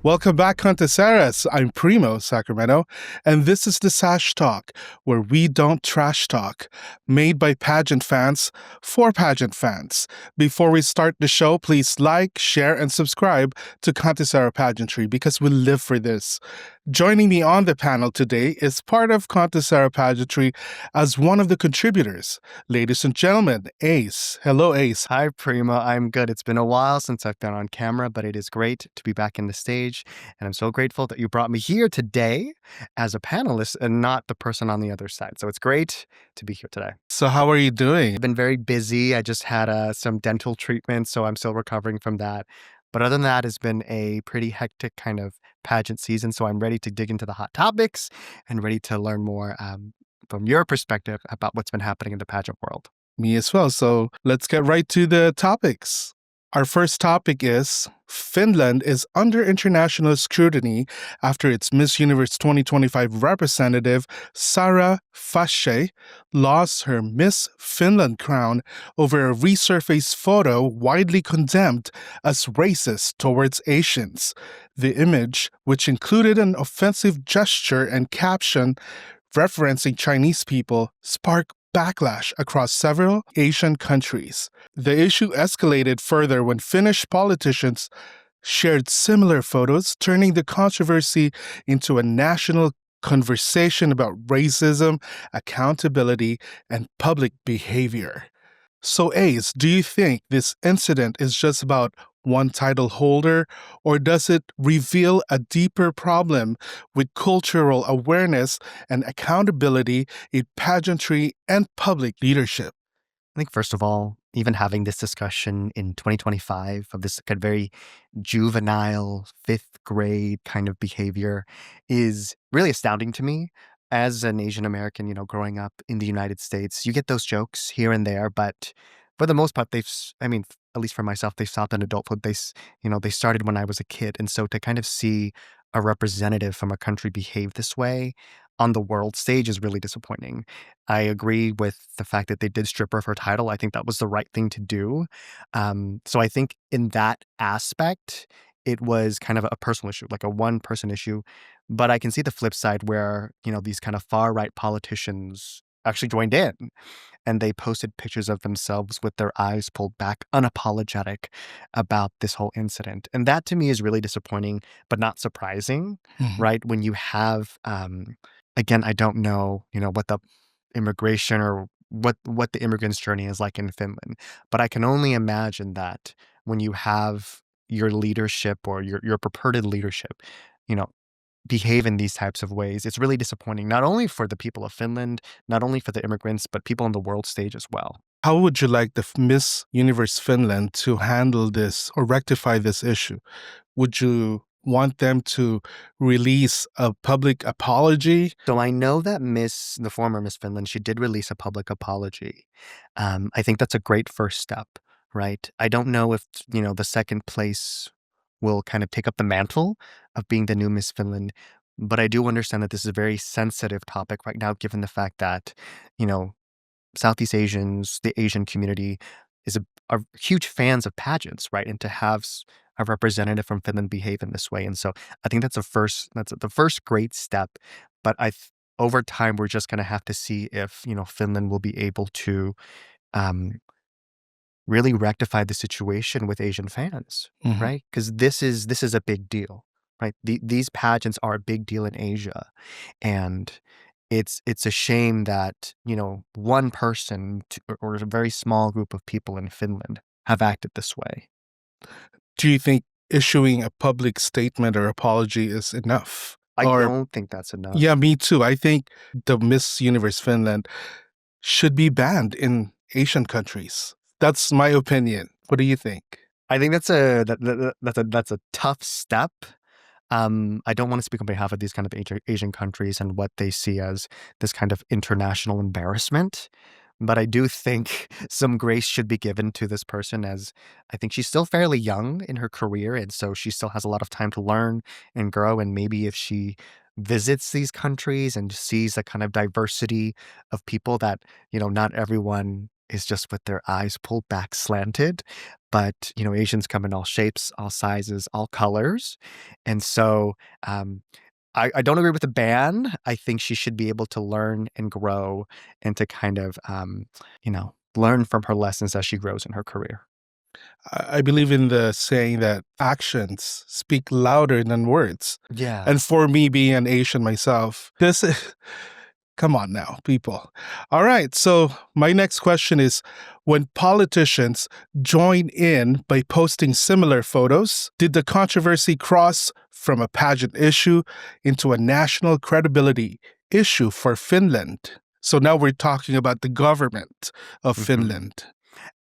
Welcome back, Conteseras. I'm Primo, Sacramento, and this is the Sash Talk, where we don't trash talk, made by pageant fans for pageant fans. Before we start the show, please like, share, and subscribe to Contesera Pageantry because we live for this. Joining me on the panel today is part of Contesera Pageantry as one of the contributors. Ladies and gentlemen, Ayce. Hello, Ayce. Hi, Primo. I'm good. It's been a while since I've been on camera, but it is great to be back in the stage. And I'm so grateful that you brought me here today as a panelist and not the person on the other side. So it's great to be here today. So how are you doing? I've been very busy. I just had some dental treatment, so I'm still recovering from that. But other than that, it's been a pretty hectic kind of pageant season. So I'm ready to dig into the hot topics and ready to learn more from your perspective about what's been happening in the pageant world. Me as well. So let's get right to the topics. Our first topic is Finland is under international scrutiny after its Miss Universe 2025 representative, Sara Fasce, lost her Miss Finland crown over a resurfaced photo widely condemned as racist towards Asians. The image, which included an offensive gesture and caption referencing Chinese people, sparked backlash across several Asian countries. The issue escalated further when Finnish politicians shared similar photos, turning the controversy into a national conversation about racism, accountability, and public behavior. So, Ace, do you think this incident is just about one title holder, or does it reveal a deeper problem with cultural awareness and accountability in pageantry and public leadership? I think, first of all, even having this discussion in 2025 of this kind of very juvenile, fifth grade kind of behavior is really astounding to me. As an Asian American, growing up in the United States, you get those jokes here and there, but for the most part, at least for myself, they've stopped in adulthood. They started when I was a kid. And so to kind of see a representative from a country behave this way on the world stage is really disappointing. I agree with the fact that they did strip her of her title. I think that was the right thing to do. So I think in that aspect, it was kind of a personal issue, like a one-person issue. But I can see the flip side where, these kind of far-right politicians actually joined in and they posted pictures of themselves with their eyes pulled back, unapologetic about this whole incident. And that to me is really disappointing, but not surprising, right? When you have, again, I don't know, what the immigration or what the immigrant's journey is like in Finland, but I can only imagine that when you have your leadership or your purported leadership, behave in these types of ways, it's really disappointing, not only for the people of Finland, not only for the immigrants, but people on the world stage as well. How would you like the Miss Universe Finland to handle this or rectify this issue? Would you want them to release a public apology? So I know that the former Miss Finland, she did release a public apology. I think that's a great first step, right? I don't know if, the second place will kind of take up the mantle of being the new Miss Finland. But I do understand that this is a very sensitive topic right now, given the fact that, Southeast Asians, the Asian community are huge fans of pageants, right? And to have a representative from Finland behave in this way. And so I think that's the first great step. But over time, we're just going to have to see if, Finland will be able to really rectify the situation with Asian fans, right? Because this is a big deal, right? These pageants are a big deal in Asia, and it's a shame that one person or a very small group of people in Finland have acted this way. Do you think issuing a public statement or apology is enough? I don't think that's enough. Yeah, me too. I think the Miss Universe Finland should be banned in Asian countries. That's my opinion. What do you think? I think that's a tough step. I don't want to speak on behalf of these kind of Asian countries and what they see as this kind of international embarrassment. But I do think some grace should be given to this person, as I think she's still fairly young in her career. And so she still has a lot of time to learn and grow. And maybe if she visits these countries and sees the kind of diversity of people that, not everyone is just with their eyes pulled back slanted, but Asians come in all shapes, all sizes, all colors. And so um, I don't agree with the ban. I think she should be able to learn and grow and to kind of, learn from her lessons as she grows in her career. I believe in the saying that actions speak louder than words. Yeah. And for me, being an Asian myself, this is, come on now, people. All right. So, my next question is, when politicians join in by posting similar photos, did the controversy cross from a pageant issue into a national credibility issue for Finland? So now we're talking about the government of hmm Finland.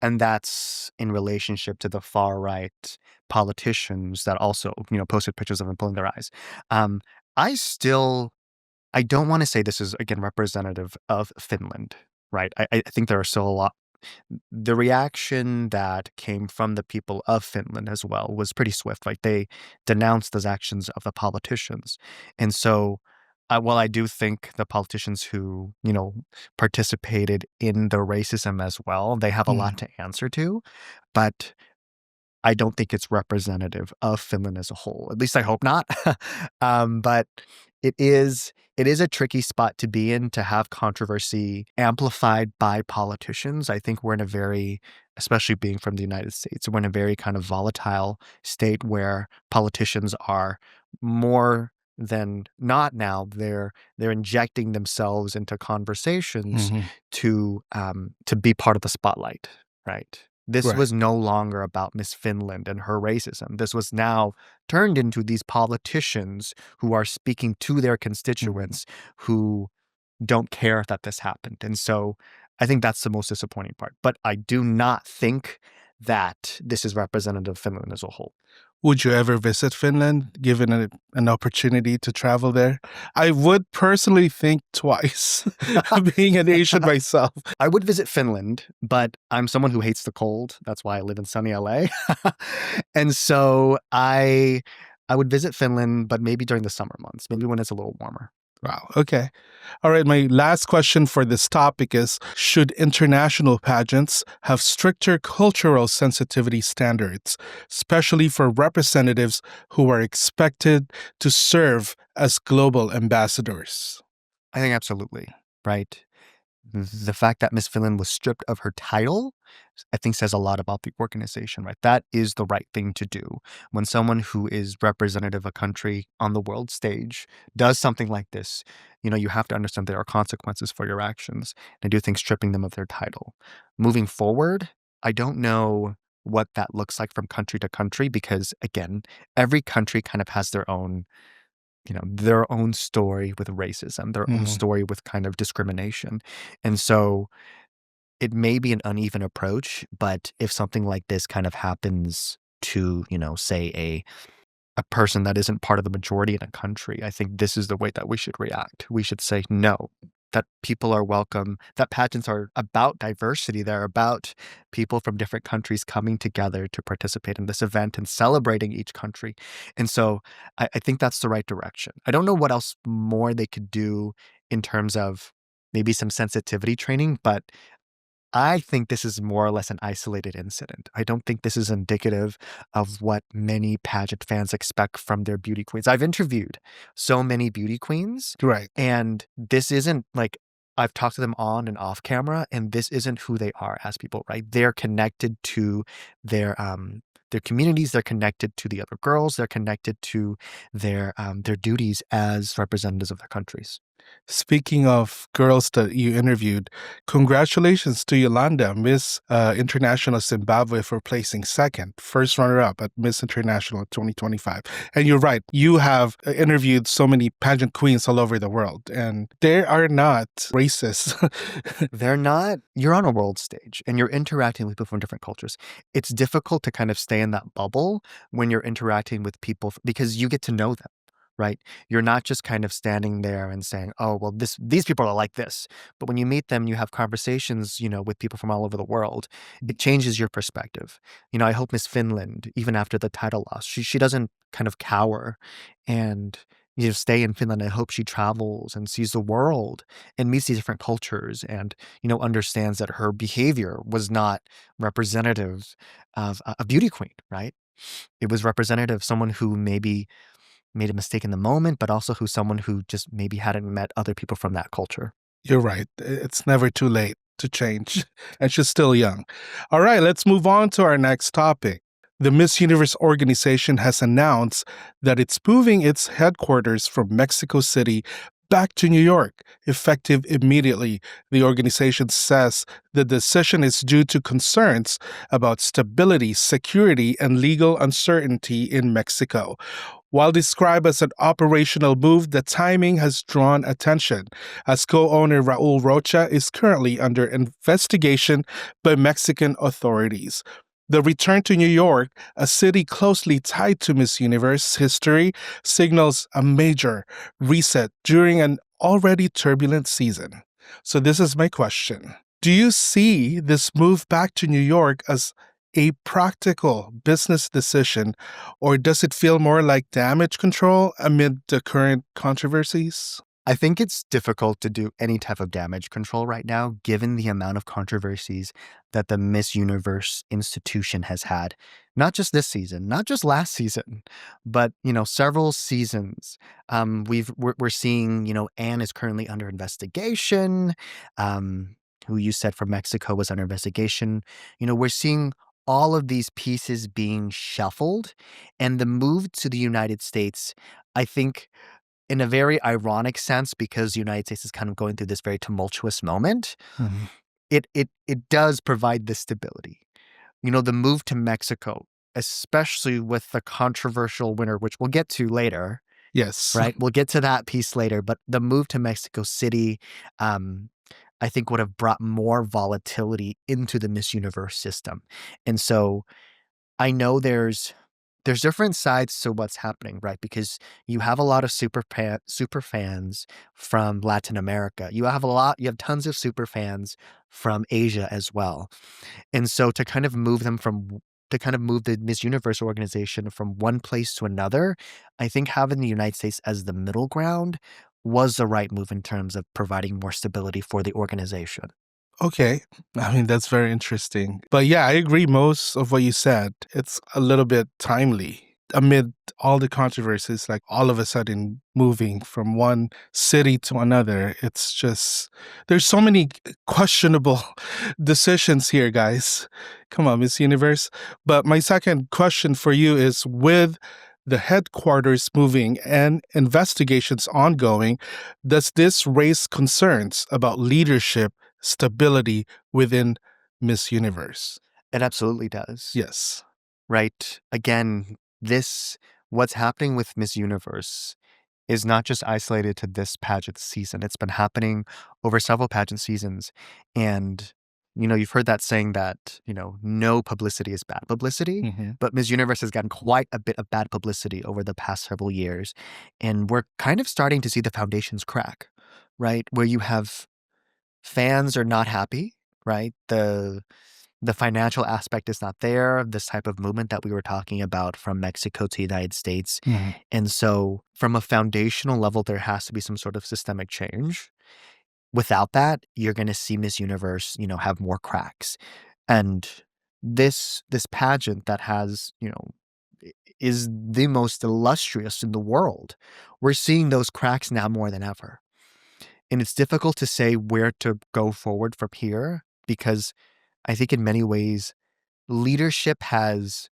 And that's in relationship to the far right politicians that also, posted pictures of them pulling their eyes. Um, I still I don't want to say this is again representative of Finland, right? I think there are still a lot. The reaction that came from the people of Finland as well was pretty swift. Like they denounced those actions of the politicians, and so while I do think the politicians who participated in the racism as well, they have a lot Mm, to answer to, but I don't think it's representative of Finland as a whole. At least I hope not. But it is a tricky spot to be in to have controversy amplified by politicians. I think we're in a very, especially being from the United States, we're in a very kind of volatile state where politicians are more than not now. They're injecting themselves into conversations mhm. to be part of the spotlight, right? This Right. was no longer about Miss Finland and her racism. This was now turned into these politicians who are speaking to their Mhm. constituents who don't care that this happened. And so I think that's the most disappointing part. But I do not think that this is representative of Finland as a whole. Would you ever visit Finland, given an opportunity to travel there? I would personally think twice, being an Asian myself. I would visit Finland, but I'm someone who hates the cold. That's why I live in sunny LA. And so I would visit Finland, but maybe during the summer months, maybe when it's a little warmer. Wow. Okay. All right. My last question for this topic is, should international pageants have stricter cultural sensitivity standards, especially for representatives who are expected to serve as global ambassadors? I think absolutely, right? The fact that Miss Finland was stripped of her title, I think says a lot about the organization, right? That is the right thing to do. When someone who is representative of a country on the world stage does something like this, you have to understand there are consequences for your actions. And I do think stripping them of their title. Moving forward, I don't know what that looks like from country to country because again, every country kind of has their own story with racism, their own Mhm. story with kind of discrimination. And so it may be an uneven approach, but if something like this kind of happens to, say a person that isn't part of the majority in a country, I think this is the way that we should react. We should say no, that people are welcome, that pageants are about diversity. They're about people from different countries coming together to participate in this event and celebrating each country. And so I think that's the right direction. I don't know what else more they could do in terms of maybe some sensitivity training, but I think this is more or less an isolated incident. I don't think this is indicative of what many pageant fans expect from their beauty queens. I've interviewed so many beauty queens, Right. and this isn't like I've talked to them on and off camera, and this isn't who they are as people, right? They're connected to their communities, they're connected to the other girls, they're connected to their duties as representatives of their countries. Speaking of girls that you interviewed, congratulations to Yolanda, Miss International Zimbabwe, for placing second, first runner up at Miss International 2025. And you're right, you have interviewed so many pageant queens all over the world, and they are not racist. They're not, you're on a world stage and you're interacting with people from different cultures. It's difficult to kind of stay in that bubble when you're interacting with people because you get to know them, right? You're not just kind of standing there and saying, "Oh, well, these people are like this." But when you meet them, you have conversations, with people from all over the world. It changes your perspective. I hope Miss Finland, even after the title loss, she doesn't kind of cower and stay in Finland. I hope she travels and sees the world and meets these different cultures and, understands that her behavior was not representative of a beauty queen, right? It was representative of someone who maybe made a mistake in the moment, but also who's someone who just maybe hadn't met other people from that culture. You're right. It's never too late to change, and she's still young. All right, let's move on to our next topic. The Miss Universe organization has announced that it's moving its headquarters from Mexico City back to New York, effective immediately. The organization says the decision is due to concerns about stability, security, and legal uncertainty in Mexico. While described as an operational move, the timing has drawn attention, as co-owner Raul Rocha is currently under investigation by Mexican authorities. The return to New York, a city closely tied to Miss Universe history, signals a major reset during an already turbulent season. So this is my question. Do you see this move back to New York as a practical business decision, or does it feel more like damage control amid the current controversies? I think it's difficult to do any type of damage control right now, given the amount of controversies that the Miss Universe institution has had. Not just this season, not just last season, but several seasons. We're seeing Anne is currently under investigation. Who you said from Mexico was under investigation. We're seeing all of these pieces being shuffled, and the move to the United States, I think, in a very ironic sense, because the United States is kind of going through this very tumultuous moment, Mhm. it does provide this stability. The move to Mexico, especially with the controversial winner, which we'll get to later, Yes. right? We'll get to that piece later, but the move to Mexico City, I think would have brought more volatility into the Miss Universe system. And so I know there's different sides to what's happening, right? Because you have a lot of super fans from Latin America. You have tons of super fans from Asia as well. And so to kind of move the Miss Universe organization from one place to another, I think having the United States as the middle ground was the right move in terms of providing more stability for the organization. Okay. I mean, that's very interesting. But yeah, I agree most of what you said. It's a little bit timely amid all the controversies, like all of a sudden moving from one city to another. It's just, there's so many questionable decisions here, guys. Come on, Miss Universe. But my second question for you is, with the headquarters moving and investigations ongoing, does this raise concerns about leadership, stability within Miss Universe? It absolutely does. Yes. Right? Again, what's happening with Miss Universe is not just isolated to this pageant season. It's been happening over several pageant seasons. And, you've heard that saying that, no publicity is bad publicity. Hmm. But Miss Universe has gotten quite a bit of bad publicity over the past several years. And we're kind of starting to see the foundations crack, right? Where you have fans are not happy, right? The financial aspect is not there, this type of movement that we were talking about from Mexico to the United States. Hmm. And so from a foundational level, there has to be some sort of systemic change. Without that, you're going to see Miss Universe, have more cracks. And this pageant that has, is the most illustrious in the world, we're seeing those cracks now more than ever. And it's difficult to say where to go forward from here because I think in many ways, leadership has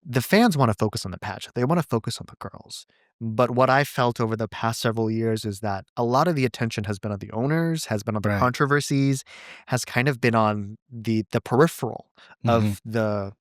the fans want to focus on the pageant. They want to focus on the girls. But what I felt over the past several years is that a lot of the attention has been on the owners, has been on the Right. controversies, has kind of been on the peripheral Hmm. of the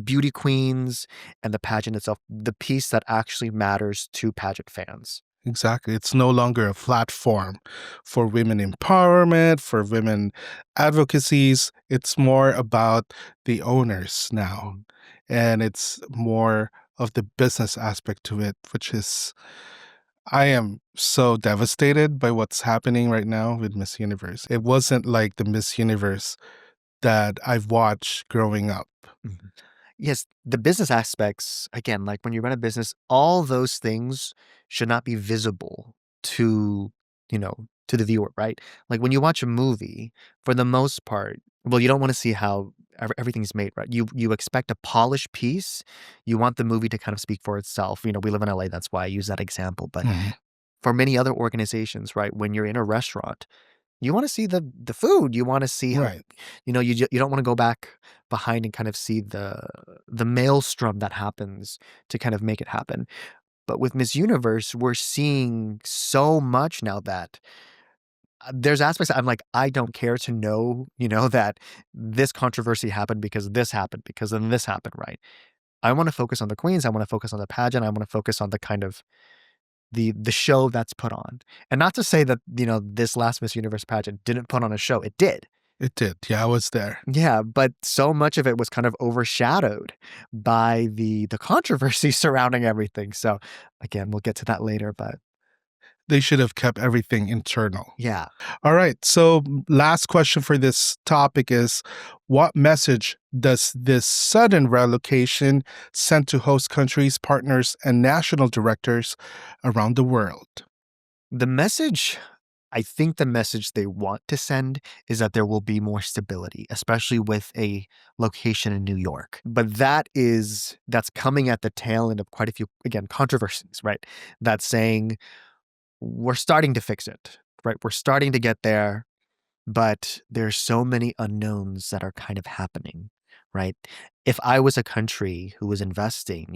beauty queens and the pageant itself, the piece that actually matters to pageant fans. Exactly. It's no longer a platform for women empowerment, for women advocacies. It's more about the owners now. Mm. And it's more of the business aspect to it, which is, I am so devastated by what's happening right now with Miss Universe. It wasn't like the Miss Universe that I've watched growing up. Mhm. Yes, the business aspects, again, like when you run a business, all those things should not be visible to, to the viewer, right? Like when you watch a movie, for the most part, well, you don't want to see how everything's made, right? You expect a polished piece. You want the movie to kind of speak for itself. We live in LA, that's why I use that example. But Mhm. for many other organizations, right, when you're in a restaurant, you wanna see the food, you wanna see how Right. you don't wanna go back behind and kind of see the maelstrom that happens to kind of make it happen. But with Miss Universe, we're seeing so much now that, there's aspects that I'm like, I don't care to know, that this controversy happened because this happened, because then this happened, right? I wanna focus on the queens, I wanna focus on the pageant, I wanna focus on the kind of the show that's put on. And not to say that, this last Miss Universe pageant didn't put on a show, it did. It did. Yeah, I was there. Yeah, but so much of it was kind of overshadowed by the controversy surrounding everything. So again, we'll get to that later, but They should have kept everything internal. yeah. All right. So, last question for this topic is, what message does this sudden relocation send to host countries, partners, and national directors around the world? The message I think the message they want to send is that there will be more stability, especially with a location in New York. But that's coming at the tail end of quite a few, again, controversies, right? That's saying we're starting to fix it, right? We're starting to get there, but there's so many unknowns that are kind of happening, right? If I was a country who was investing,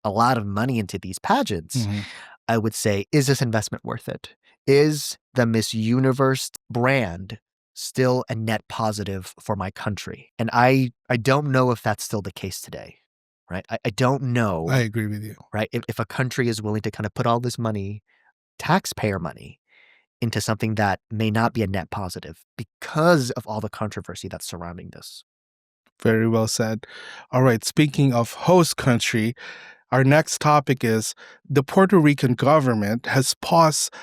a lot of money into these pageants, Mhm. I would say, is this investment worth it? Is the Miss Universe brand still a net positive for my country? And I don't know if that's still the case today, right? I don't I know, agree with you. right? If a country is willing to kind of put all this money, taxpayer money, into something that may not be a net positive because of all the controversy that's surrounding this. Very well said. All right. Speaking of host country, our next topic is the Puerto Rican government has paused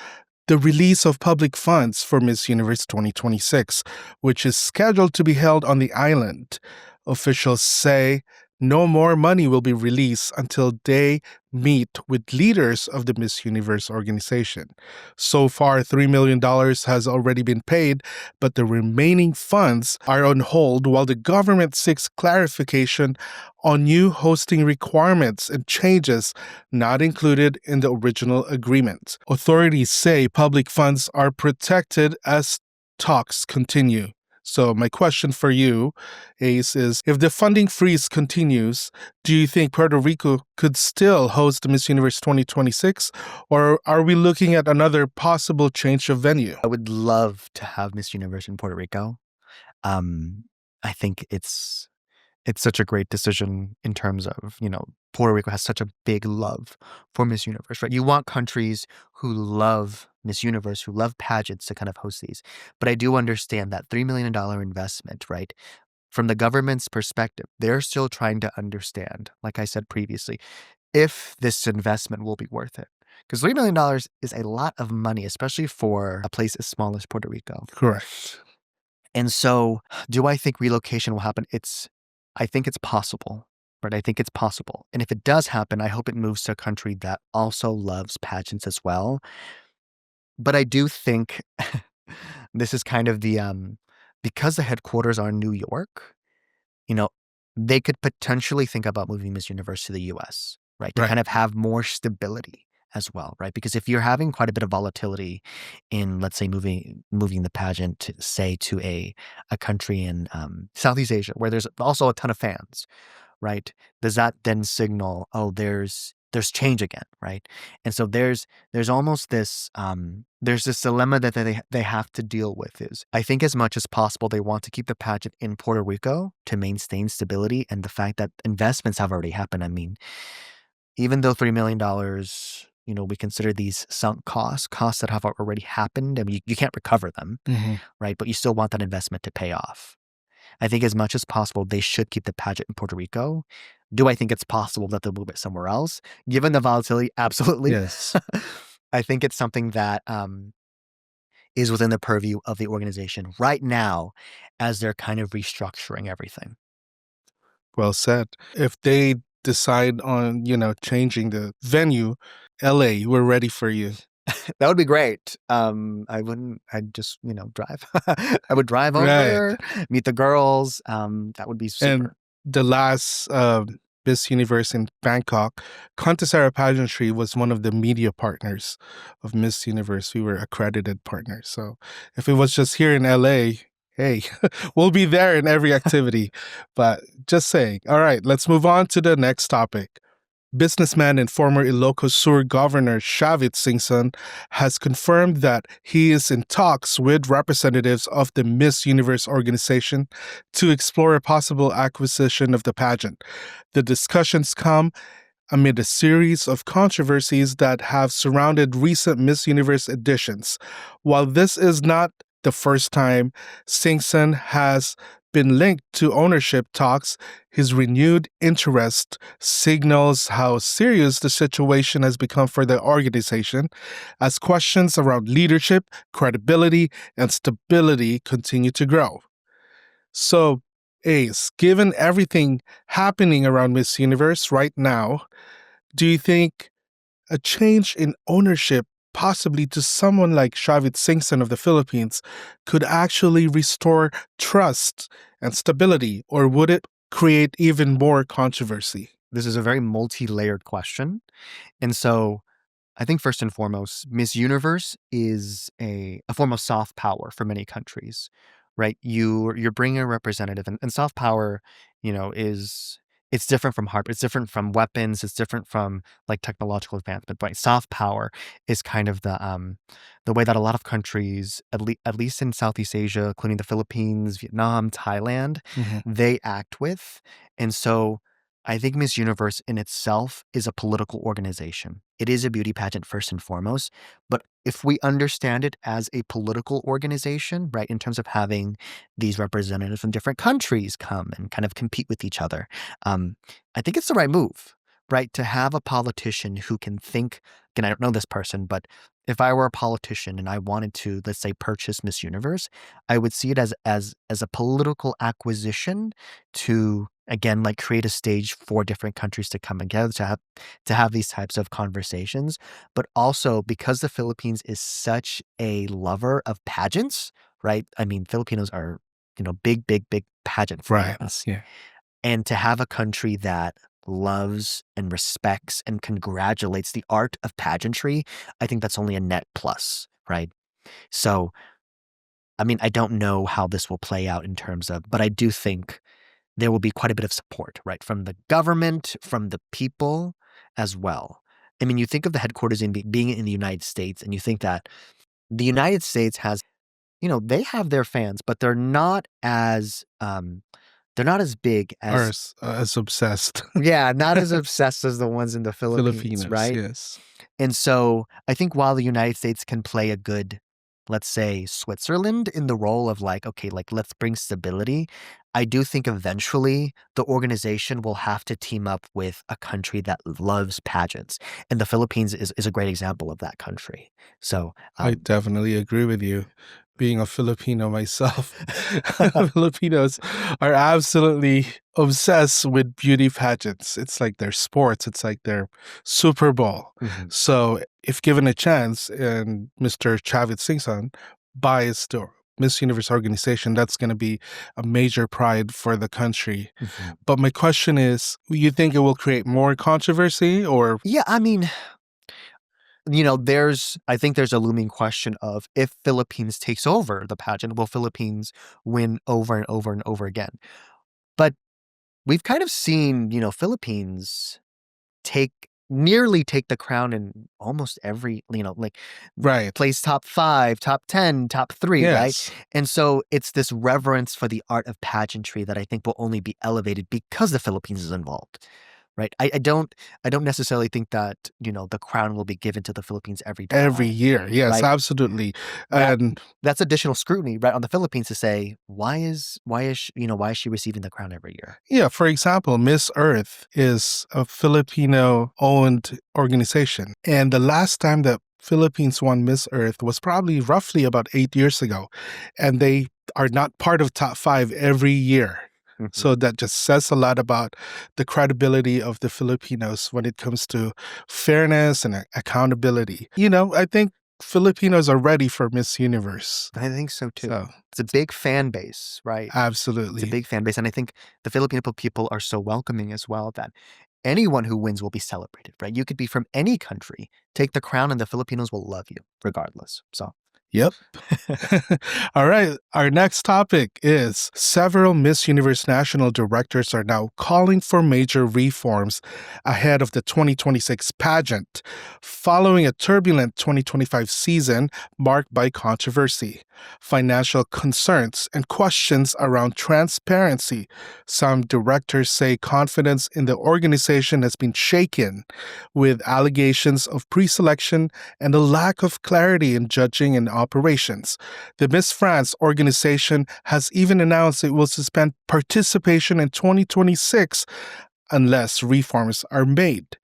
the release of public funds for Miss Universe 2026, which is scheduled to be held on the island. Officials say no more money will be released until they meet with leaders of the Miss Universe organization. So far, $3 million has already been paid, but the remaining funds are on hold while the government seeks clarification on new hosting requirements and changes not included in the original agreement. Authorities say public funds are protected as talks continue. So, my question for you, Ace, is if the funding freeze continues, do you think Puerto Rico could still host Miss Universe 2026, or are we looking at another possible change of venue? I would love to have Miss Universe in Puerto Rico. Um, I think it's such a great decision in terms of, Puerto Rico has such a big love for Miss Universe, right? You want countries who love Miss Universe, who love pageants to kind of host these. But I do understand that $3 million investment, right? From the government's perspective, they're still trying to understand, like I said previously, if this investment will be worth it. Because $3 million is a lot of money, especially for a place as small as Puerto Rico. Correct. And so, do I think relocation will happen? I think it's possible, right? I think it's possible. And if it does happen, I hope it moves to a country that also loves pageants as well. But I do think this is kind of because the headquarters are in New York, you know, they could potentially think about moving Miss Universe to the US, right? To Right. kind of have more stability as well, right? Because if you're having quite a bit of volatility in, let's say, moving the pageant, to, say, to a country in Southeast Asia, where there's also a ton of fans, right? Does that then signal, oh, there's change again, right? And so there's almost this there's this dilemma that they have to deal with. Is I think as much as possible they want to keep the pageant in Puerto Rico to maintain stability and the fact that investments have already happened. I mean, even though $3 million, we consider these sunk costs that have already happened. I mean, you can't recover them, Mhm. right? But you still want that investment to pay off. I think as much as possible, they should keep the pageant in Puerto Rico. Do I think it's possible that they'll move it somewhere else? Given the volatility, absolutely. Yes. I think it's something that is within the purview of the organization right now as they're kind of restructuring everything. Well said. If they decide on, changing the venue, LA, we're ready for you. That would be great. I'd just, drive. I would drive Right. over, meet the girls. That would be And super. the last Miss Universe in Bangkok, Contesera Pageantry was one of the media partners of Miss Universe. We were accredited partners. So if it was just here in LA, hey, we'll be there in every activity. But just saying. All right, let's move on to the next topic. Businessman and former Ilocos Sur Governor Shavit Singson has confirmed that he is in talks with representatives of the Miss Universe organization to explore a possible acquisition of the pageant. The discussions come amid a series of controversies that have surrounded recent Miss Universe editions. While this is not the first time Singson has been linked to ownership talks, his renewed interest signals how serious the situation has become for the organization as questions around leadership, credibility, and stability continue to grow. So, Ace, given everything happening around Miss Universe right now, do you think a change in ownership, possibly to someone like Shavit Singson of the Philippines, could actually restore trust and stability, or would it create even more controversy? This is a very multi-layered question. And so I think first and foremost, Miss Universe is a form of soft power for many countries, right? You're bringing a representative, and soft power, is it's different from hard. It's different from weapons. It's different from like technological advancement. Right? Soft power is kind of the way that a lot of countries, at least in Southeast Asia, including the Philippines, Vietnam, Thailand, they act with, and so. I think Miss Universe in itself is a political organization. It is a beauty pageant first and foremost, but if we understand it as a political organization, right, in terms of having these representatives from different countries come and kind of compete with each other, I think it's the right move, right, to have a politician who can think, and I don't know this person, but if I were a politician and I wanted to, let's say, purchase Miss Universe, I would see it as a political acquisition to again like create a stage for different countries to come together to have these types of conversations, but also because the Philippines is such a lover of pageants, right? I mean, Filipinos are big pageant Right. fans, Yeah. and to have a country that loves and respects and congratulates the art of pageantry, I think that's only a net plus, right? So, I mean, I don't know how this will play out in terms of, but I do think there will be quite a bit of support, right? From the government, from the people as well. I mean, you think of the headquarters being in the United States, and you think that the United States has, they have their fans, but they're not as big Or as, as obsessed yeah, not as obsessed as the ones in the Philippines, Filipinos, right? yes. And so I think while the United States can play a good, let's say, Switzerland in the role of like, okay, like let's bring stability, I do think eventually the organization will have to team up with a country that loves pageants. And the Philippines is a great example of that country. So, I definitely agree with you. Being a Filipino myself, Filipinos are absolutely obsessed with beauty pageants. It's like their sports, it's like their Super Bowl. mhm, So, if given a chance and Mr. Chavit Singson buys the Miss Universe organization, that's going to be a major pride for the country. mhm. But my question is, you think it will create more controversy or Yeah, I mean, I think there's a looming question of if Philippines takes over the pageant, will Philippines win over and over and over again? But we've kind of seen, Philippines nearly take the crown in almost every, like right? place top 5, top 10, top 3, right? Yes. And so it's this reverence for the art of pageantry that I think will only be elevated because the Philippines is involved. Right. I don't necessarily think that, the crown will be given to the Philippines every Every time. year. Yes, Right. absolutely. That And that's additional scrutiny, right, on the Philippines to say, why is she receiving the crown every year? yeah, for example, Miss Earth is a Filipino owned organization. And the last time that Philippines won Miss Earth was probably roughly about 8 years ago. And they are not part of top 5 every year. So that just says a lot about the credibility of the Filipinos when it comes to fairness and accountability. I think Filipinos are ready for Miss Universe. I think so too. So, It's a big fan base, right? It's a absolutely. big fan base. And I think the Filipino people are so welcoming as well that anyone who wins will be celebrated, right? You could be from any country, take the crown, and the Filipinos will love you regardless. So, Yep. All right. Our next topic is several Miss Universe national directors are now calling for major reforms ahead of the 2026 pageant, following a turbulent 2025 season marked by controversy, financial concerns, and questions around transparency. Some directors say confidence in the organization has been shaken, with allegations of pre-selection and a lack of clarity in judging and operations. The Miss France organization has even announced it will suspend participation in 2026 unless reforms are made.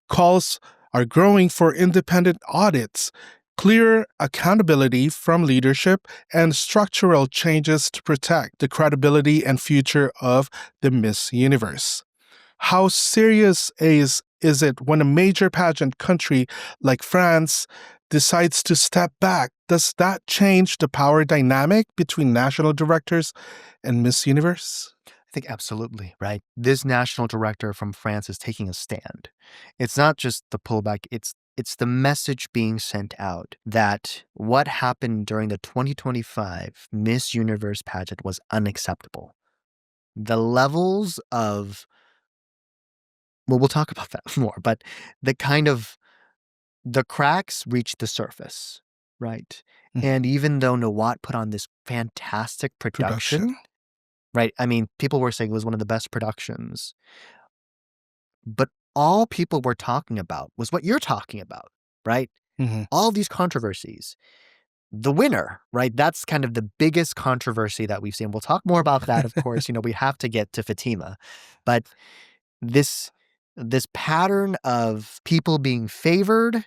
Calls are growing for independent audits, clearer accountability from leadership, and structural changes to protect the credibility and future of the Miss Universe. How serious is it when a major pageant country like France decides to step back? Does that change the power dynamic between national directors and Miss Universe? I think absolutely, right? This national director from France is taking a stand. It's not just the pullback, it's the message being sent out that what happened during the 2025 Miss Universe pageant was unacceptable. The levels of, well, we'll talk about that more, but the cracks reached the surface, right? And even though Nawat put on this fantastic production, right? I mean, people were saying it was one of the best productions, but all people were talking about was what you're talking about, right? Mhm. All these controversies. The winner, right? That's kind of the biggest controversy that we've seen. We'll talk more about that, of course. We have to get to Fatima. But this pattern of people being favored,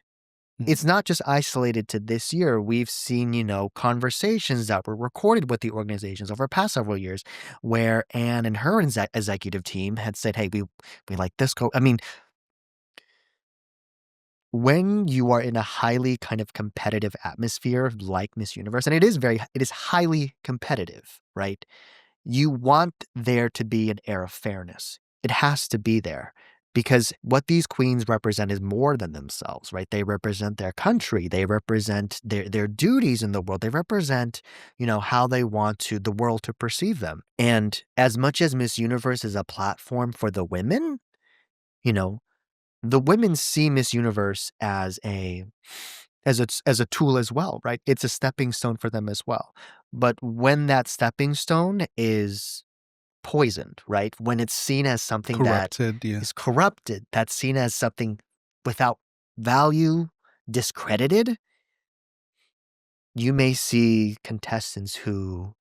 it's not just isolated to this year. We've seen, conversations that were recorded with the organizations over the past several years where Anne and her executive team had said, hey, we like this. I mean, when you are in a highly kind of competitive atmosphere like Miss Universe, and it is highly competitive, right? You want there to be an air of fairness. It has to be there because what these queens represent is more than themselves, right? They represent their country. They represent their duties in the world. They represent, how they want the world to perceive them. And as much as Miss Universe is a platform for the women, the women see Miss Universe as a tool as well, right? It's a stepping stone for them as well. But when that stepping stone is poisoned, right? When it's seen as something Corrupted, that yeah. is corrupted, that's seen as something without value, discredited, you may see contestants who've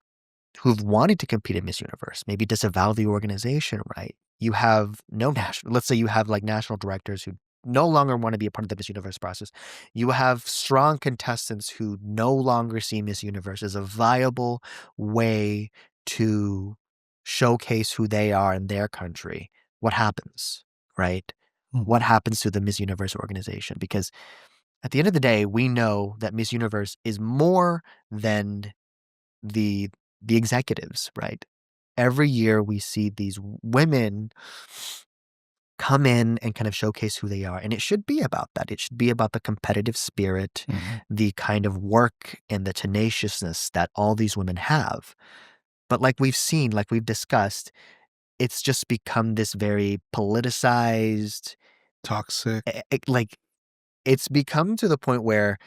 wanted to compete in Miss Universe, maybe disavow the organization, right? You have let's say you have like national directors who no longer want to be a part of the Miss Universe process. You have strong contestants who no longer see Miss Universe as a viable way to showcase who they are in their country. What happens, right? What happens to the Miss Universe organization? Because at the end of the day, we know that Miss Universe is more than the executives, right? Every year we see these women come in and kind of showcase who they are. And it should be about that. It should be about the competitive spirit, the kind of work and the tenaciousness that all these women have. But like we've seen, like we've discussed, it's just become this very politicized, Toxic. like it's become to the point where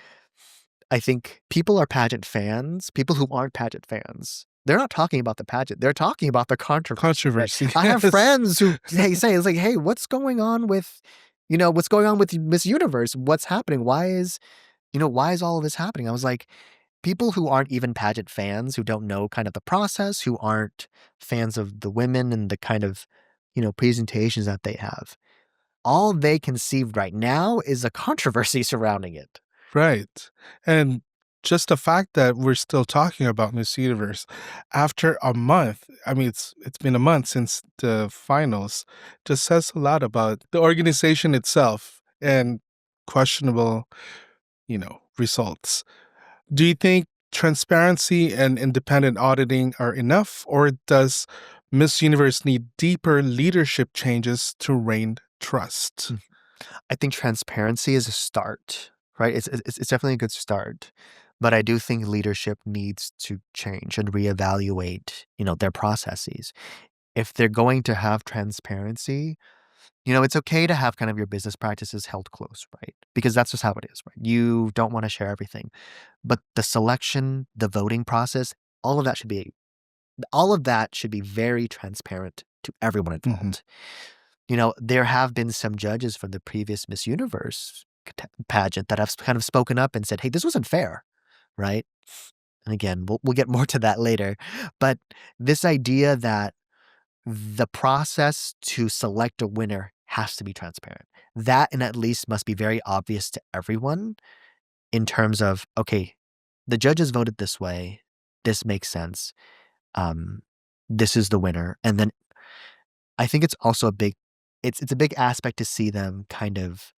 I think people are pageant fans, people who aren't pageant fans. They're not talking about the pageant. They're talking about the controversy. Right? I have friends who say, it's like, hey, what's going on with Miss Universe? What's happening? Why is all of this happening? I was like, people who aren't even pageant fans, who don't know kind of the process, who aren't fans of the women and the kind of, presentations that they have. All they can see right now is a controversy surrounding it. Right. And just the fact that we're still talking about Miss Universe after a month. I mean, it's been a month since the finals. Just says a lot about the organization itself and questionable, results. Do you think transparency and independent auditing are enough, or does Miss Universe need deeper leadership changes to reign trust? I think transparency is a start, right? It's definitely a good start, but I do think leadership needs to change and reevaluate, their processes. If they're going to have transparency, it's okay to have kind of your business practices held close, right? Because that's just how it is, right? You don't want to share everything, but the selection, the voting process, all of that should be very transparent to everyone involved. There have been some judges from the previous Miss Universe pageant that have kind of spoken up and said, hey, this wasn't fair, right? And again, we'll get more to that later. But this idea that the process to select a winner has to be transparent. That, and at least, must be very obvious to everyone in terms of, okay, the judges voted this way. This makes sense. This is the winner. And then I think it's also a big aspect to see them kind of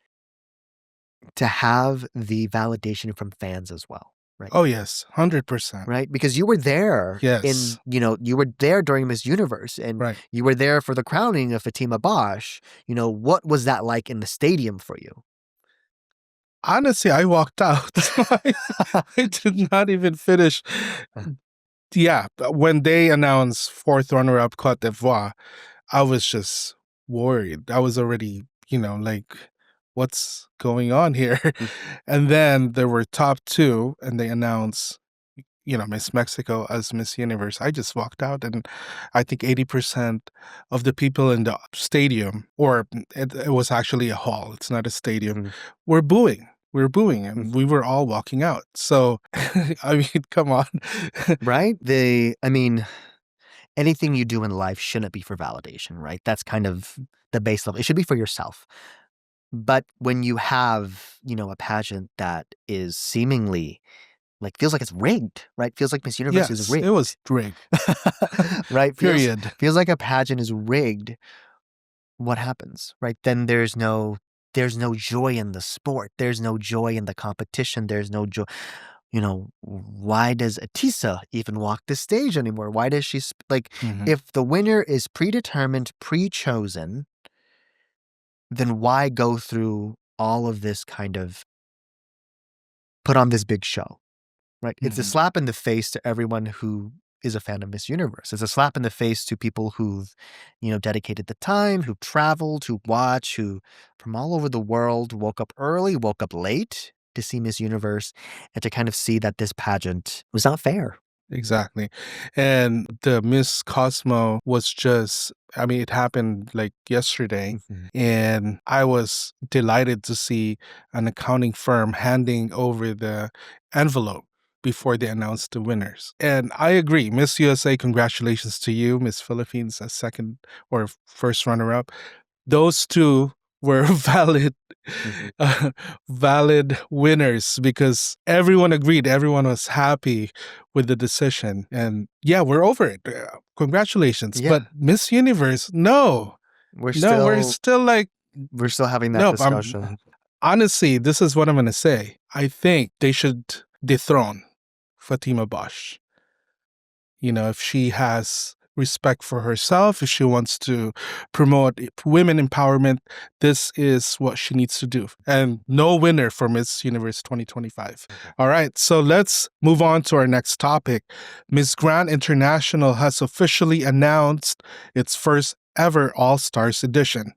to have the validation from fans as well, right? Oh, yes, 100%. Right? Because you were there Yes. you were there during Miss Universe, and Right. you were there for the crowning of Fatima Bosch. What was that like in the stadium for you? Honestly, I walked out. I did not even finish. Yeah, when they announced fourth runner-up Cote d'Ivoire, I was just worried. I was already, like, what's going on here? And then there were top two, and they announced, Miss Mexico as Miss Universe. I just walked out, and I think 80% of the people in the stadium, or it was actually a hall, it's not a stadium, were booing. We were booing, and we were all walking out. So, I mean, come on. Right? Anything you do in life shouldn't be for validation, right? That's kind of the base level. It should be for yourself. But when you have, a pageant that is seemingly feels like it's rigged, right? Feels like Miss Universe is Yes, rigged. it was rigged. Right? Period. Feels like a pageant is rigged. What happens, right? Then there's no joy in the sport. There's no joy in the competition. There's no joy. Why does Atisa even walk the stage anymore? Why does she if the winner is predetermined, pre-chosen, then why go through all of this kind of put on this big show, right? It's a slap in the face to everyone who is a fan of Miss Universe. It's a slap in the face to people who've, dedicated the time, who traveled, who watch, who from all over the world woke up early, woke up late to see Miss Universe and to kind of see that this pageant was not fair. Exactly. And the Miss Cosmo was just, it happened like yesterday. And I was delighted to see an accounting firm handing over the envelope before they announced the winners. And I agree, Miss USA, congratulations to you, Miss Philippines as second or first runner-up. Those two were valid winners because everyone agreed, everyone was happy with the decision, and yeah, we're over it. Congratulations. Yeah. But Miss Universe, no, we're still like, we're still having that discussion. Honestly, this is what I'm gonna say. I think they should dethrone Fatima Bosch. If she has respect for herself, if she wants to promote women empowerment, this is what she needs to do. And no winner for Miss Universe 2025. All right, so let's move on to our next topic. Miss Grand International has officially announced its first ever All-Stars edition,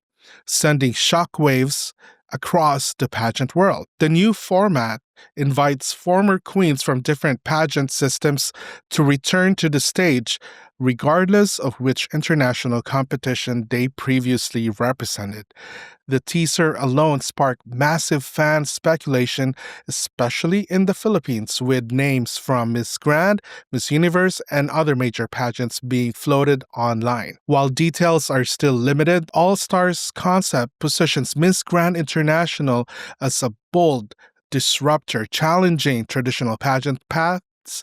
sending shockwaves across the pageant world. The new format invites former queens from different pageant systems to return to the stage, regardless of which international competition they previously represented. The teaser alone sparked massive fan speculation, especially in the Philippines, with names from Miss Grand, Miss Universe, and other major pageants being floated online. While details are still limited, All Stars concept positions Miss Grand International as a bold, disruptor, challenging traditional pageant paths,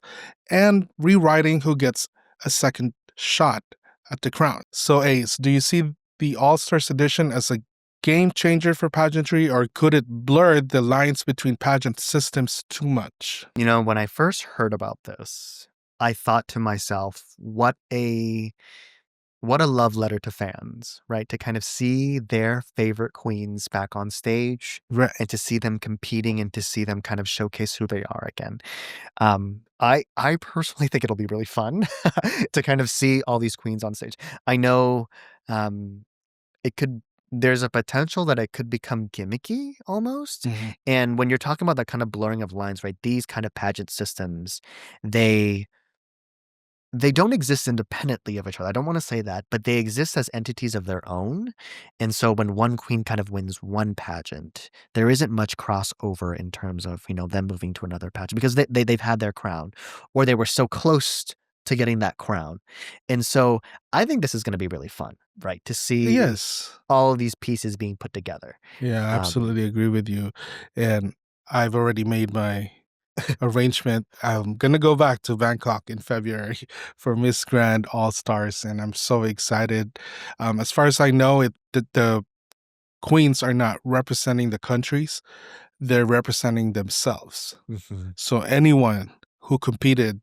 and rewriting who gets a second shot at the crown. So, Ace, do you see the All Stars edition as a game changer for pageantry, or could it blur the lines between pageant systems too much? When I first heard about this, I thought to myself, what a love letter to fans, right? To kind of see their favorite queens back on stage Right. and to see them competing and to see them kind of showcase who they are again. I personally think it'll be really fun to kind of see all these queens on stage. I know um, there's a potential that it could become gimmicky almost. Mhm. And when you're talking about that kind of blurring of lines, right? These kind of pageant systems, they don't exist independently of each other. I don't want to say that, but they exist as entities of their own. And so when one queen kind of wins one pageant, there isn't much crossover in terms of, them moving to another pageant because they've had their crown or they were so close to getting that crown. And so I think this is going to be really fun, right? To see Yes. all of these pieces being put together. Yeah, I absolutely agree with you. And I've already made my arrangement. I'm gonna go back to Bangkok in February for Miss Grand All Stars, and I'm so excited. As far as I know, the queens are not representing the countries; they're representing themselves. Mhm. So anyone who competed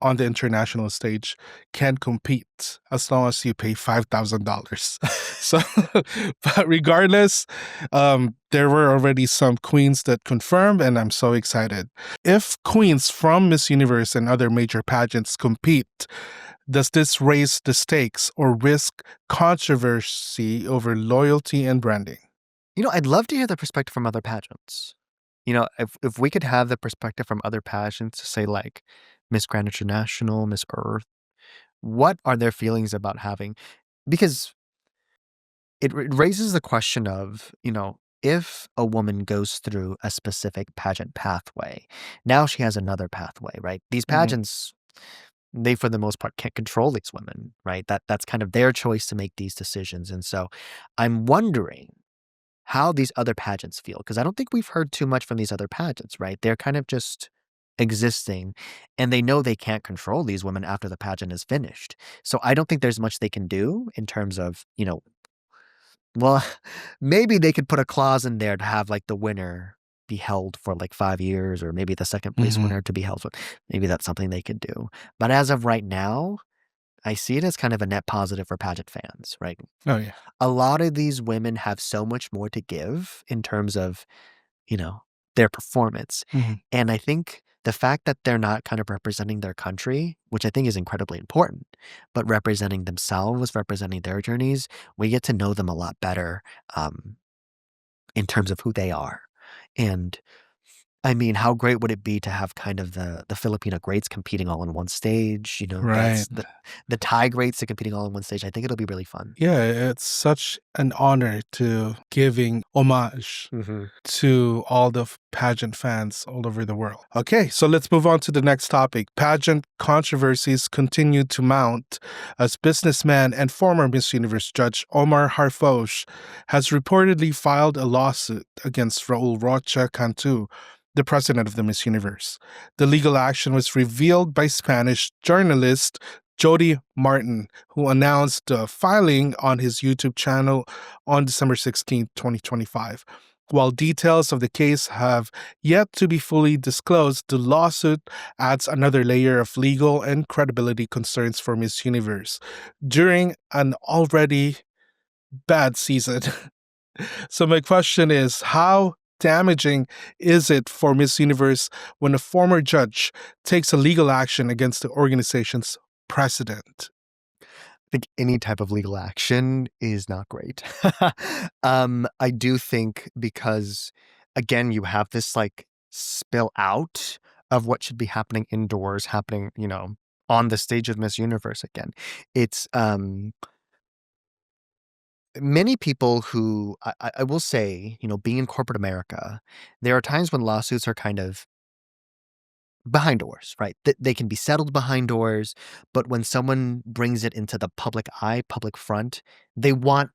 on the international stage can compete as long as you pay $5,000. So, but regardless, there were already some queens that confirmed, and I'm so excited. If queens from Miss Universe and other major pageants compete, does this raise the stakes or risk controversy over loyalty and branding? I'd love to hear the perspective from other pageants. If we could have the perspective from other pageants, say like Miss Grand International, Miss Earth, what are their feelings about having? Because it raises the question of, if a woman goes through a specific pageant pathway, now she has another pathway, right? These Mhm. pageants, they for the most part can't control these women, right? That's kind of their choice to make these decisions. And so I'm wondering how these other pageants feel, because I don't think we've heard too much from these other pageants, right? They're kind of just existing and they know they can't control these women after the pageant is finished. So I don't think there's much they can do in terms of, well, maybe they could put a clause in there to have like the winner be held for like 5 years, or maybe the second place Mhm. winner to be held for. Maybe that's something they could do. But as of right now, I see it as kind of a net positive for pageant fans, right? Oh yeah. A lot of these women have so much more to give in terms of, you know, their performance. Mhm. And I think the fact that they're not kind of representing their country, which I think is incredibly important, but representing themselves, representing their journeys, we get to know them a lot better um, in terms of who they are. And I mean, how great would it be to have kind of the Filipino greats competing all on one stage? Right. That's the Thai greats are competing all on one stage. I think it'll be really fun. Yeah, it's such an honor to giving homage Hmm. to all the pageant fans all over the world. Okay, so let's move on to the next topic. Pageant controversies continue to mount as businessman and former Miss Universe judge Omar Harfouch has reportedly filed a lawsuit against Raul Rocha Cantu, the president of the Miss Universe. The legal action was revealed by Spanish journalist Jody Martin, who announced the filing on his YouTube channel on December 16, 2025. While details of the case have yet to be fully disclosed, the lawsuit adds another layer of legal and credibility concerns for Miss Universe during an already bad season. So, my question is, how damaging is it for Miss Universe when a former judge takes a legal action against the organization's president? I think any type of legal action is not great. I do think because, again, you have this like spill out of what should be happening indoors, happening, on the stage of Miss Universe again. It's many people who I will say, being in corporate America, there are times when lawsuits are kind of behind doors, right? They can be settled behind doors, but when someone brings it into the public eye, public front, they want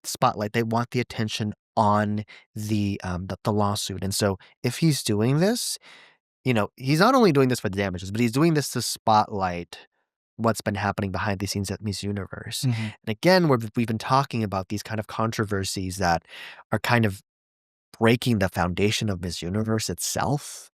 spotlight. They want the attention on the lawsuit. And so if he's doing this, he's not only doing this for the damages, but he's doing this to spotlight what's been happening behind the scenes at Miss Universe. Mm-hmm. And again, we've been talking about these kind of controversies that are kind of breaking the foundation of Miss Universe itself.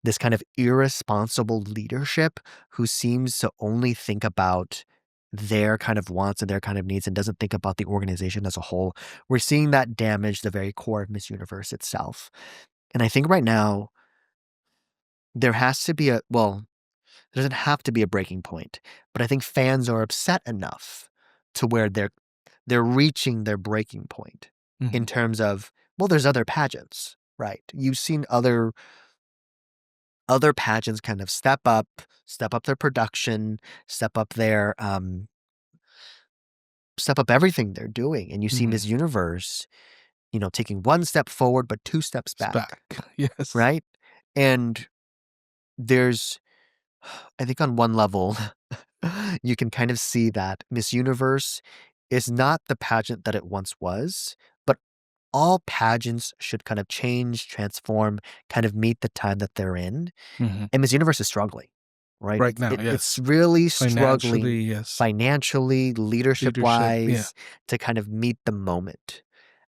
This kind of irresponsible leadership who seems to only think about their kind of wants and their kind of needs and doesn't think about the organization as a whole. We're seeing that damage the very core of Miss Universe itself. And I think right now, there has to be there doesn't have to be a breaking point, but I think fans are upset enough to where they're reaching their breaking point in terms of, well, there's other pageants, right? You've seen other pageants kind of step up their production, step up everything they're doing. And you see Miss Universe, taking one step forward, but two steps back. Yes. Right. And there's, I think on one level, you can kind of see that Miss Universe is not the pageant that it once was, but all pageants should kind of change, transform, kind of meet the time that they're in. And Miss Universe is struggling, right? Right now, yes. It's really struggling financially, leadership-wise, to kind of meet the moment.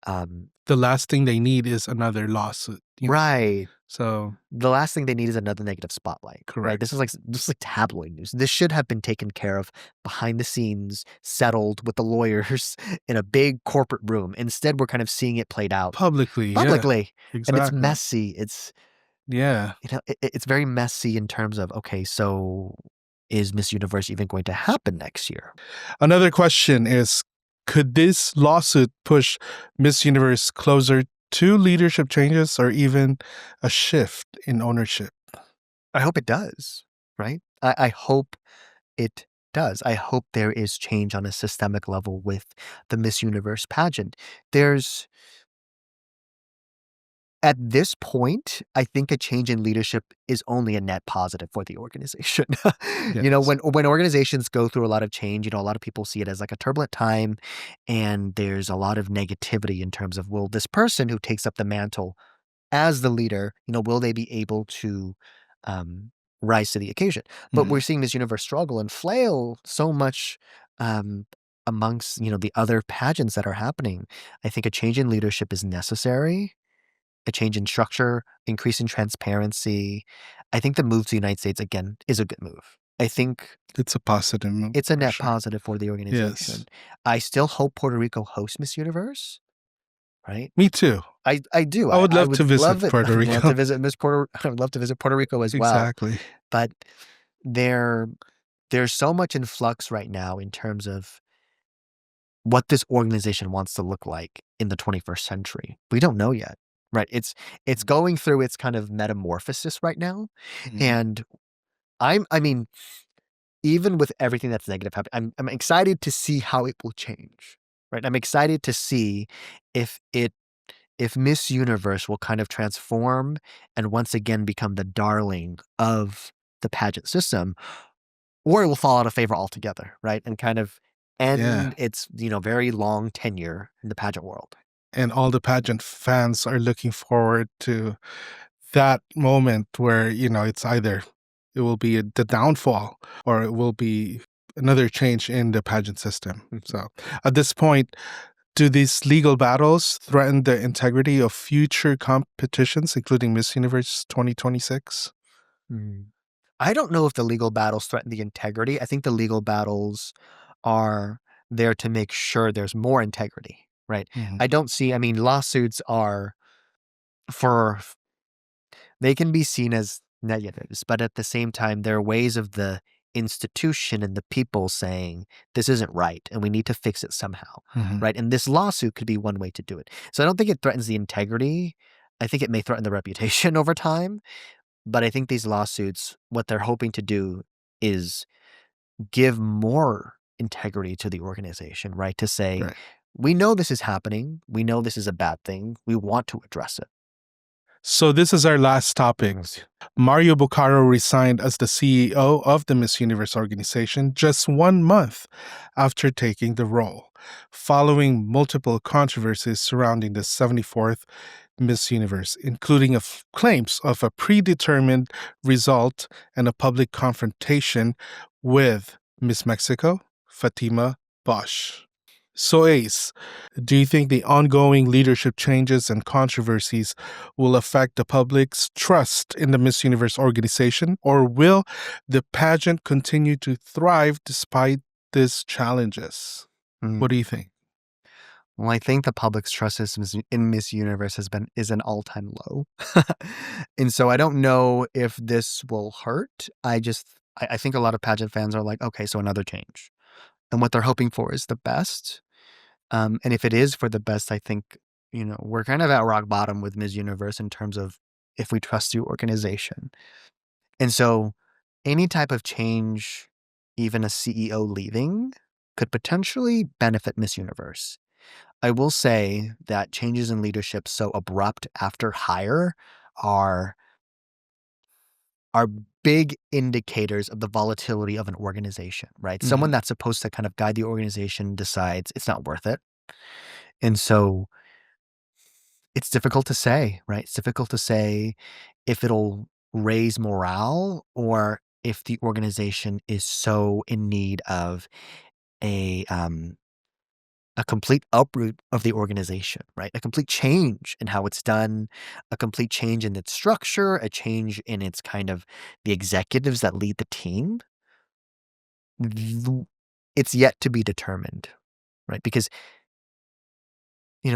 The last thing they need is another lawsuit. Right. So the last thing they need is another negative spotlight. Correct. Right? This is like tabloid news. This should have been taken care of behind the scenes, settled with the lawyers in a big corporate room. Instead, we're kind of seeing it played out publicly. Yeah, exactly. And it's messy. It's very messy in terms of, okay, so is Miss Universe even going to happen next year? Another question is, could this lawsuit push Miss Universe closer to leadership changes or even a shift in ownership? I hope it does, right? I hope it does. I hope there is change on a systemic level with the Miss Universe pageant. At this point, I think a change in leadership is only a net positive for the organization. Yes. When organizations go through a lot of change, a lot of people see it as like a turbulent time, and there's a lot of negativity in terms of, will this person who takes up the mantle as the leader, will they be able to rise to the occasion? But we're seeing Miss Universe struggle and flail so much amongst, the other pageants that are happening. I think a change in leadership is necessary. A change in structure, increase in transparency. I think the move to the United States, again, is a good move. I think it's a positive move. It's a net positive for the organization. Yes. I still hope Puerto Rico hosts Miss Universe, right? Me too. I do. I would love to visit Puerto Rico. I would love to visit Puerto Rico as well. Exactly. But there's so much in flux right now in terms of what this organization wants to look like in the 21st century. We don't know yet. Right. It's going through its kind of metamorphosis right now. And I mean, even with everything that's negative happening, I'm excited to see how it will change. Right. I'm excited to see if Miss Universe will kind of transform and once again become the darling of the pageant system, or it will fall out of favor altogether. Right. And kind of end its, very long tenure in the pageant world. And all the pageant fans are looking forward to that moment where, it's either it will be the downfall or it will be another change in the pageant system. So at this point, do these legal battles threaten the integrity of future competitions, including Miss Universe 2026? I don't know if the legal battles threaten the integrity. I think the legal battles are there to make sure there's more integrity. Right. I don't see, lawsuits they can be seen as negatives, but at the same time, there are ways of the institution and the people saying this isn't right and we need to fix it somehow. Right. And this lawsuit could be one way to do it. So I don't think it threatens the integrity. I think it may threaten the reputation over time. But I think these lawsuits, what they're hoping to do is give more integrity to the organization, right? To say, we know this is happening. We know this is a bad thing. We want to address it. So this is our last topic. Mario Bucaro resigned as the CEO of the Miss Universe organization just 1 month after taking the role. following multiple controversies surrounding the 74th Miss Universe, including claims of a predetermined result and a public confrontation with Miss Mexico, Fatima Bosch. So, Ace, do you think the ongoing leadership changes and controversies will affect the public's trust in the Miss Universe organization, or will the pageant continue to thrive despite these challenges? What do you think? Well, I think the public's trust in Miss Universe is an all-time low. And so I don't know if this will hurt. I think a lot of pageant fans are like, okay, so another change. And what they're hoping for is the best. And if it is for the best, I think, we're kind of at rock bottom with Miss Universe in terms of if we trust the organization. And so any type of change, even a CEO leaving, could potentially benefit Miss Universe. I will say that changes in leadership so abrupt after hire are big indicators of the volatility of an organization, right? Someone that's supposed to kind of guide the organization decides it's not worth it. And so it's difficult to say, right? It's difficult to say if it'll raise morale or if the organization is so in need of a complete uproot of the organization, right? A complete change in how it's done, a complete change in its structure, a change in its kind of the executives that lead the team. It's yet to be determined, right? Because,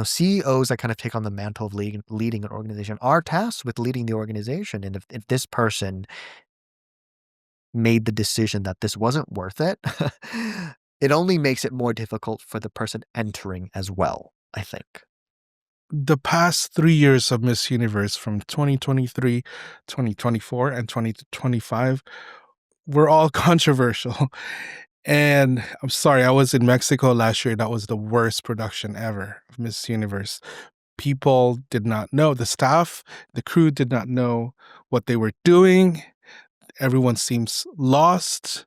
CEOs that kind of take on the mantle of leading an organization are tasked with leading the organization. And if this person made the decision that this wasn't worth it, it only makes it more difficult for the person entering as well, I think. The past 3 years of Miss Universe from 2023, 2024, and 2025 were all controversial. And I'm sorry, I was in Mexico last year. That was the worst production ever of Miss Universe. People did not know, the staff, the crew did not know what they were doing. Everyone seems lost.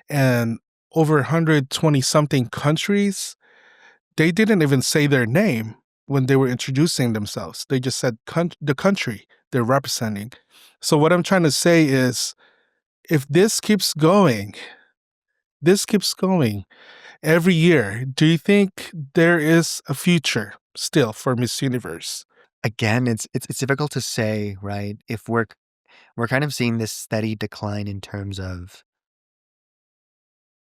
And over 120 something countries, they didn't even say their name when they were introducing themselves. They just said the country they're representing. So what I'm trying to say is, if this keeps going every year, do you think there is a future still for Miss Universe? Again, it's difficult to say, right? If we're kind of seeing this steady decline in terms of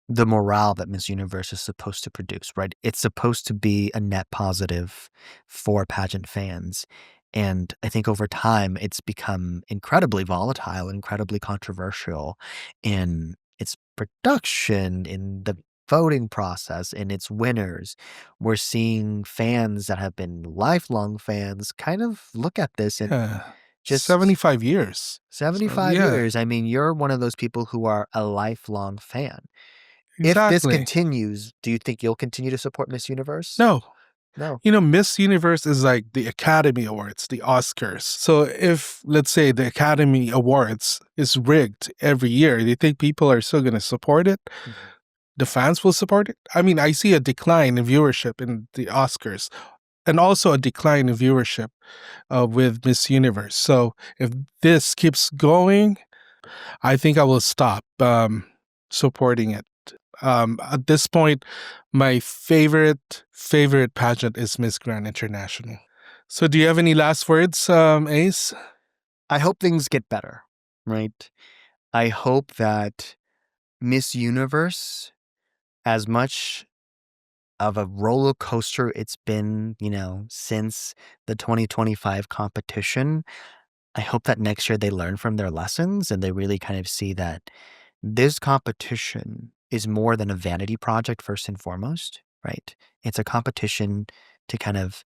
the morale that Miss Universe is supposed to produce, right? It's supposed to be a net positive for pageant fans. And I think over time, it's become incredibly volatile, incredibly controversial in its production, in the voting process, in its winners. We're seeing fans that have been lifelong fans kind of look at this and Yeah, just 75 years. 75 yeah, years. I mean, you're one of those people who are a lifelong fan. If this exactly. continues, do you think you'll continue to support Miss Universe? No. No. Miss Universe is like the Academy Awards, the Oscars. So if, let's say, the Academy Awards is rigged every year, do you think people are still going to support it? The fans will support it? I mean, I see a decline in viewership in the Oscars and also a decline in viewership with Miss Universe. So if this keeps going, I think I will stop supporting it. At this point, my favorite pageant is Miss Grand International. So do you have any last words, Ace? I hope things get better, right? I hope that Miss Universe, as much of a roller coaster it's been, since the 2025 competition, I hope that next year they learn from their lessons and they really kind of see that this competition is more than a vanity project, first and foremost, right? It's a competition to kind of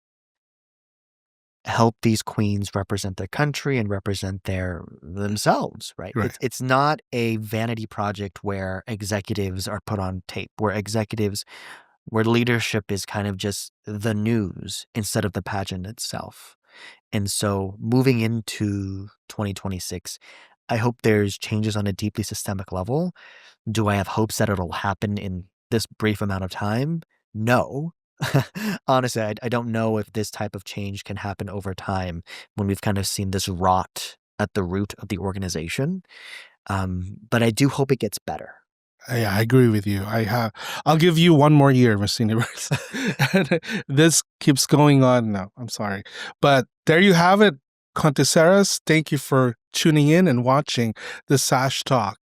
help these queens represent their country and represent themselves, right? Right. It's not a vanity project where executives are put on tape, where leadership is kind of just the news instead of the pageant itself. And so moving into 2026, I hope there's changes on a deeply systemic level. Do I have hopes that it'll happen in this brief amount of time? no. Honestly, I don't know if this type of change can happen over time when we've kind of seen this rot at the root of the organization. But I do hope it gets better. Yeah, I agree with you. I'll give you one more year, Miss Universe. And this keeps going on. No, I'm sorry. But there you have it, Conteseras. Thank you for tuning in and watching the Sash Talk,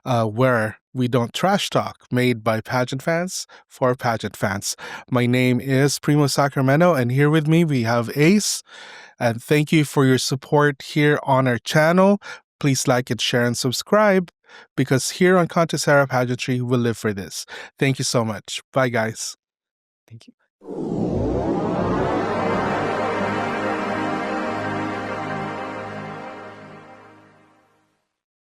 where we don't trash talk, made by pageant fans for pageant fans. My name is Primo Sacramento, and here with me we have Ayce. And thank you for your support here on our channel. Please like and share and subscribe, because here on Contesera Pageantry, we live for this. Thank you so much. Bye, guys. Thank you.